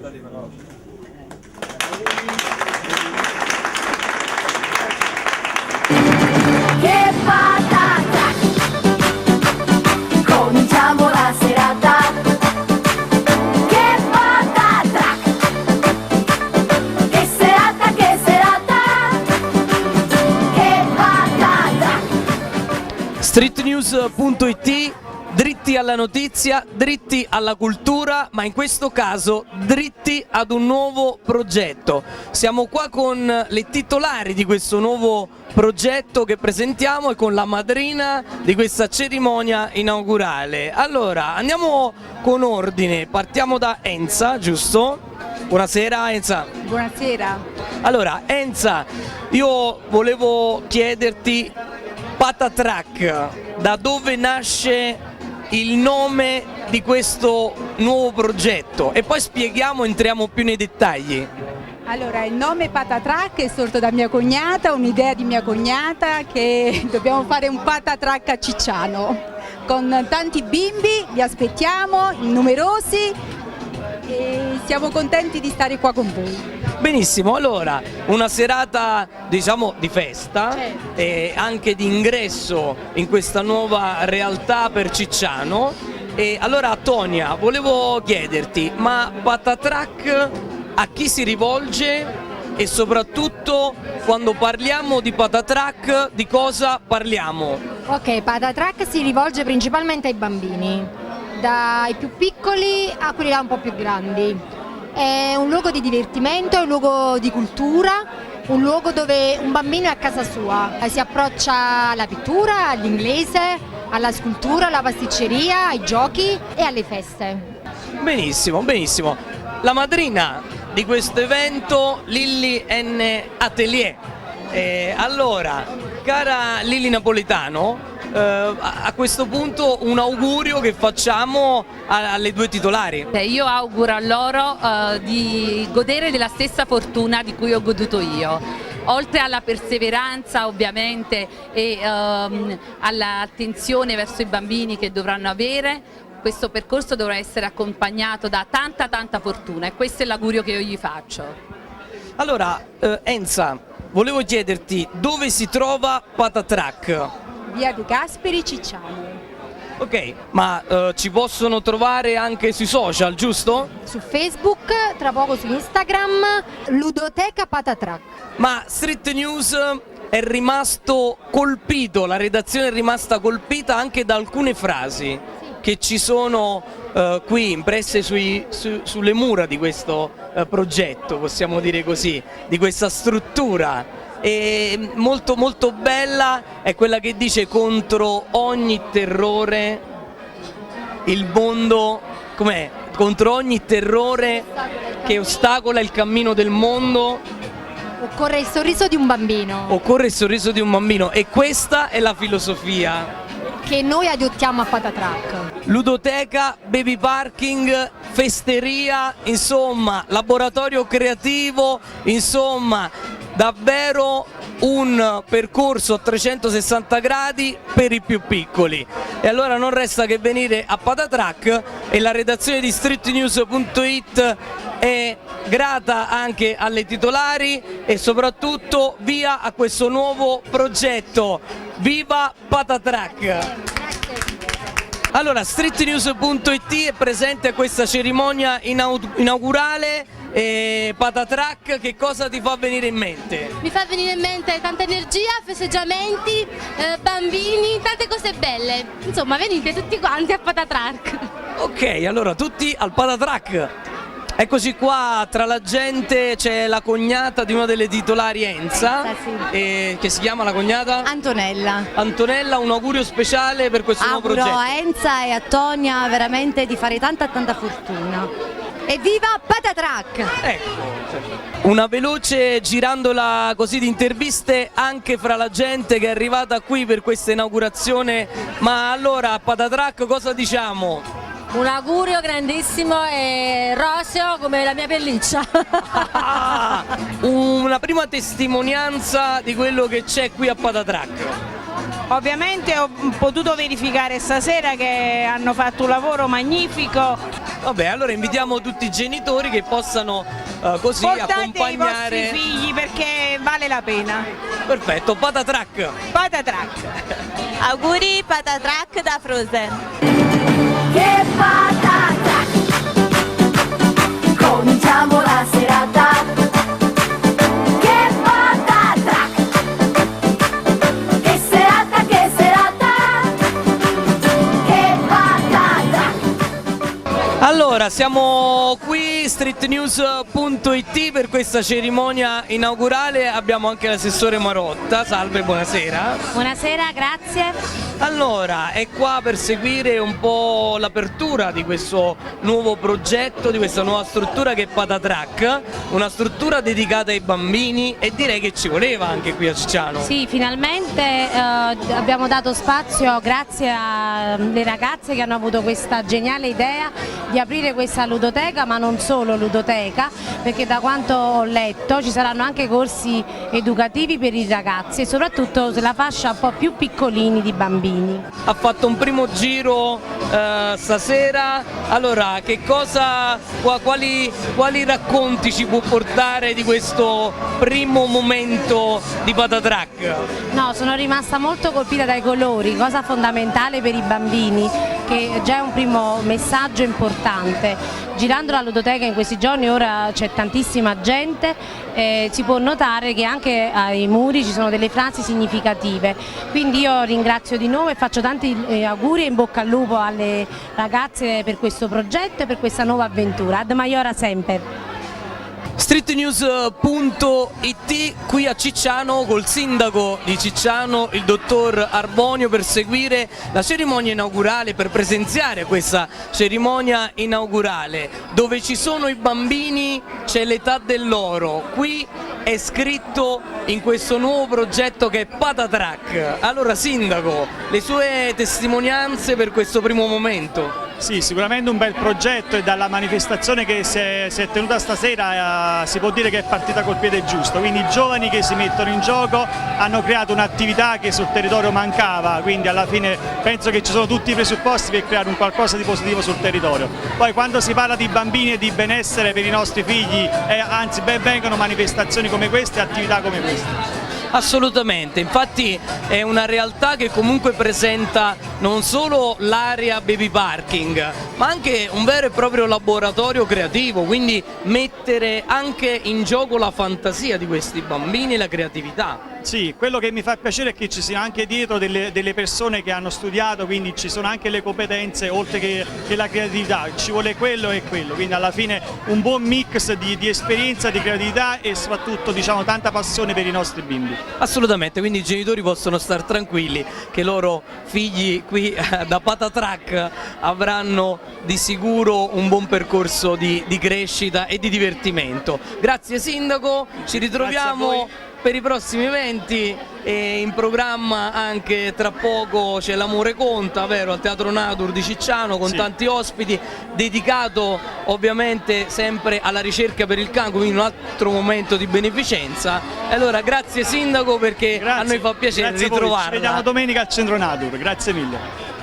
Che patata! Cominciamo la serata. Che patata! Che serata, che serata! Che patata! Streetnews.it, dritti alla notizia, dritti alla cultura, ma in questo caso dritti ad un nuovo progetto. Siamo qua con le titolari di questo nuovo progetto che presentiamo e con la madrina di questa cerimonia inaugurale. Allora, andiamo con ordine, partiamo da Enza, giusto? Buonasera Enza. Buonasera. Allora, Enza, io volevo chiederti, Patatrack, da dove nasce il nome di questo nuovo progetto? E poi spieghiamo, entriamo più nei dettagli. Allora, il nome Patatrack è sorto da mia cognata, un'idea di mia cognata che dobbiamo fare un Patatrack a Cicciano. Con tanti bimbi, vi aspettiamo, numerosi e siamo contenti di stare qua con voi. Benissimo, allora, una serata diciamo di festa, Certo. e anche di ingresso in questa nuova realtà per Cicciano. E allora Tonia, volevo chiederti, ma Patatrack a chi si rivolge e soprattutto quando parliamo di Patatrack di cosa parliamo? Ok, Patatrack si rivolge principalmente ai bambini, dai più piccoli a quelli là un po' più grandi. È un luogo di divertimento, è un luogo di cultura, un luogo dove un bambino è a casa sua, si approccia alla pittura, all'inglese, alla scultura, alla pasticceria, ai giochi e alle feste. Benissimo, benissimo. La madrina di questo evento, Lilli N. Atelier. Allora, cara Lilli Napolitano, a questo punto un augurio che facciamo alle due titolari. Io auguro a loro di godere della stessa fortuna di cui ho goduto io. Oltre alla perseveranza ovviamente e all'attenzione verso i bambini che dovranno avere, questo percorso dovrà essere accompagnato da tanta fortuna e questo è l'augurio che io gli faccio. Allora, Enza, volevo chiederti dove si trova Patatrack? Via De Gasperi, Cicciano. Ok, ma ci possono trovare anche sui social, giusto? Su Facebook, tra poco su Instagram, Ludoteca Patatrack. Ma Street News è rimasto colpito, la redazione è rimasta colpita anche da alcune frasi che ci sono qui impresse sulle mura di questo progetto, possiamo dire così, di questa struttura. E molto bella è quella che dice: contro ogni terrore il mondo, com'è? Contro ogni terrore che ostacola il cammino del mondo Occorre il sorriso di un bambino occorre il sorriso di un bambino, e questa è la filosofia. che noi adottiamo a Patatrack. Ludoteca, baby parking, festeria, insomma laboratorio creativo, insomma davvero un percorso a 360 gradi per i più piccoli. E allora non resta che venire a Patatrack, e la redazione di streetnews.it è grata anche alle titolari e soprattutto via a questo nuovo progetto. Viva Patatrack! Allora, streetnews.it è presente a questa cerimonia inaugurale. Patatrack, che cosa ti fa venire in mente? Mi fa venire in mente tanta energia, festeggiamenti, bambini, tante cose belle. Insomma, venite tutti quanti a Patatrack. Ok, allora tutti al Patatrack. Eccoci qua, tra la gente c'è la cognata di una delle titolari, Enza, che si chiama la cognata? Antonella. Antonella, un augurio speciale per questo nuovo Auguro progetto. a Enza e a Tonia veramente di fare tanta fortuna. E viva Patatrack! Ecco, una veloce girandola così di interviste anche fra la gente che è arrivata qui per questa inaugurazione. Ma allora a Patatrack cosa diciamo? Un augurio grandissimo e roseo come la mia pelliccia. Una prima testimonianza di quello che c'è qui a Patatrack. Ovviamente ho potuto verificare stasera che hanno fatto un lavoro magnifico. Vabbè, allora invitiamo tutti i genitori che possano così Portate accompagnare. i vostri figli perché vale la pena. Perfetto, patatrack. Patatrack. Auguri Patatrack da Frozen. Che patatrack! Cominciamo la serata. Che patatrack! Che serata, che serata! Che patatrack! Allora, siamo qui streetnews.it per questa cerimonia inaugurale, abbiamo anche l'assessore Marotta. Salve, buonasera. Buonasera, grazie. Allora, è qua per seguire un po' l'apertura di questo nuovo progetto, di questa nuova struttura che è Patatrack, una struttura dedicata ai bambini, e direi che ci voleva anche qui a Cicciano. Sì, finalmente abbiamo dato spazio, grazie alle ragazze che hanno avuto questa geniale idea di aprire questa ludoteca, ma non solo ludoteca, perché da quanto ho letto ci saranno anche corsi educativi per i ragazzi e soprattutto la fascia un po' più piccolini di bambini. Ha fatto un primo giro stasera, allora quali racconti ci può portare di questo primo momento di Patatrack? No, sono rimasta molto colpita dai colori, cosa fondamentale per i bambini, che già è un primo messaggio importante. Girando la ludoteca in questi giorni, ora c'è tantissima gente, si può notare che anche ai muri ci sono delle frasi significative, quindi io ringrazio di nuovo e faccio tanti auguri e in bocca al lupo alle ragazze per questo progetto e per questa nuova avventura. Ad Maiora sempre! Streetnews.it qui a Cicciano col sindaco di Cicciano, il dottor Arbonio, per seguire la cerimonia inaugurale, per presenziare questa cerimonia inaugurale. Dove ci sono i bambini c'è l'età dell'oro, qui è scritto in questo nuovo progetto che è Patatrack. Allora sindaco, le sue testimonianze per questo primo momento? Sì, sicuramente un bel progetto, e dalla manifestazione che si è tenuta stasera si può dire che è partita col piede giusto, quindi i giovani che si mettono in gioco hanno creato un'attività che sul territorio mancava, quindi alla fine penso che ci sono tutti i presupposti per creare un qualcosa di positivo sul territorio. Poi quando si parla di bambini e di benessere per i nostri figli, anzi ben vengano manifestazioni come queste e attività come queste. Assolutamente, infatti è una realtà che comunque presenta non solo l'area baby parking, ma anche un vero e proprio laboratorio creativo, quindi mettere anche in gioco la fantasia di questi bambini e la creatività. Sì, quello che mi fa piacere è che ci siano anche dietro delle persone che hanno studiato, quindi ci sono anche le competenze oltre che la creatività, ci vuole quello e quello, quindi alla fine un buon mix di esperienza, di creatività e soprattutto diciamo tanta passione per i nostri bimbi. Assolutamente, quindi i genitori possono star tranquilli che i loro figli qui da Patatrack avranno di sicuro un buon percorso di crescita e di divertimento. Grazie sindaco, ci ritroviamo per i prossimi eventi, e in programma anche tra poco c'è l'Amore Conta, vero, al Teatro Natur di Cicciano, con tanti ospiti, dedicato ovviamente sempre alla ricerca per il cancro, quindi un altro momento di beneficenza. E allora grazie sindaco, perché a noi fa piacere ritrovarla. Ci vediamo domenica al Centro Natur, grazie mille.